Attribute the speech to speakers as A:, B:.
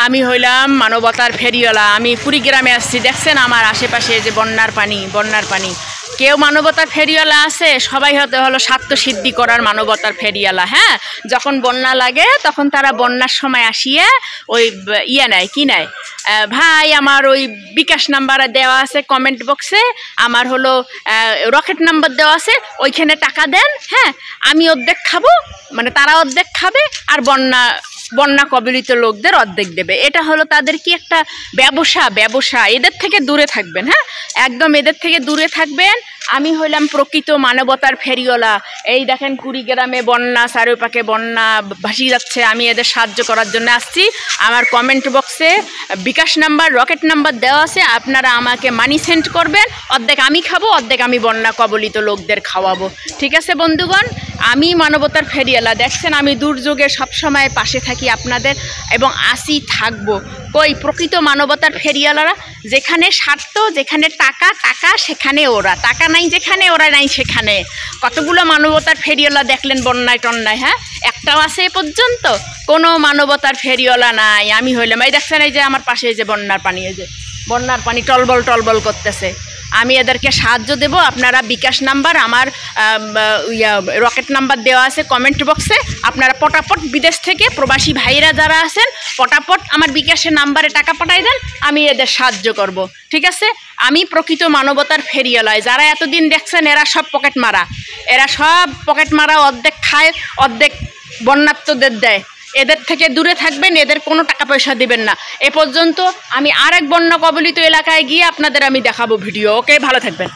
A: আমি হইলাম মানবতার ফেরিওয়ালা। আমি কুড়িগ্রামে আসছি, দেখছেন আমার আশেপাশে যে বন্যার পানি। কেউ মানবতার ফেরিওয়ালা আছে? সবাই হলো স্বার্থসিদ্ধি করার মানবতার ফেরিওয়ালা। হ্যাঁ, যখন বন্যা লাগে তখন তারা বন্যার সময় আসিয়ে ওই নেয় ভাই আমার ওই বিকাশ নাম্বার দেওয়া আছে কমেন্ট বক্সে, আমার হলো রকেট নাম্বার দেওয়া আছে, ওইখানে টাকা দেন। হ্যাঁ, আমি অর্ধেক খাবো, মানে তারা অর্ধেক খাবে আর বন্যা কবলিত লোকদের অর্ধেক দেবে। এটা হলো তাদের কি একটা ব্যবসা। এদের থেকে দূরে থাকবেন। হ্যাঁ, একদম এদের থেকে দূরে থাকবেন। আমি হইলাম প্রকৃত মানবতার ফেরিওয়ালা। এই দেখেন কুড়িগ্রামে বন্যা, চারিপাশে বন্যা ভাসিয়ে যাচ্ছে, আমি এদের সাহায্য করার জন্য আসছি। আমার কমেন্ট বক্সে বিকাশ নাম্বার, রকেট নাম্বার দেওয়া আছে, আপনারা আমাকে মানি সেন্ড করবেন। অর্ধেক আমি খাবো, অর্ধেক আমি বন্যা কবলিত লোকদের খাওয়াবো। ঠিক আছে বন্ধুগণ, আমি মানবতার ফেরিওয়ালা। দেখছেন আমি দুর্যোগে সবসময় পাশে থাকি আপনাদের এবং আসি থাকবো। কই প্রকৃত মানবতার ফেরিওয়ালারা? যেখানে স্বার্থ, যেখানে টাকা সেখানে ওরা, টাকা নাই যেখানে, ওরা নাই সেখানে। কতগুলো মানবতার ফেরিওয়ালা দেখলেন বন্যায় টন্যায়? হ্যাঁ, একটাও আছে এ পর্যন্ত? কোনো মানবতার ফেরিওয়ালা নাই। আমি হইলাম, এই দেখছেন এই যে আমার পাশে এই যে বন্যার পানি টলবল করতেছে। আমি এদেরকে সাহায্য দেব। আপনারা বিকাশ নাম্বার, আমার রকেট নাম্বার দেওয়া আছে কমেন্ট বক্সে। আপনারা পটাপট বিদেশ থেকে প্রবাসী ভাইরা যারা আছেন পটাপট আমার বিকাশের নাম্বারে টাকা পাঠাই দেন, আমি এদের সাহায্য করব। ঠিক আছে? আমি প্রকৃত মানবতার ফেরিওয়ালায়। যারা এতদিন দেখছেন এরা সব পকেট মারা, অর্ধেক খায়, অর্ধেক বন্যার্তদের দেয়। এদের থেকে দূরে থাকবেন, এদের কোনো টাকা পয়সা দিবেন না। এ পর্যন্ত আমি আরেক বন্যা কবলিত এলাকায় গিয়ে আপনাদের আমি দেখাবো ভিডিও। ওকে, ভালো থাকবেন।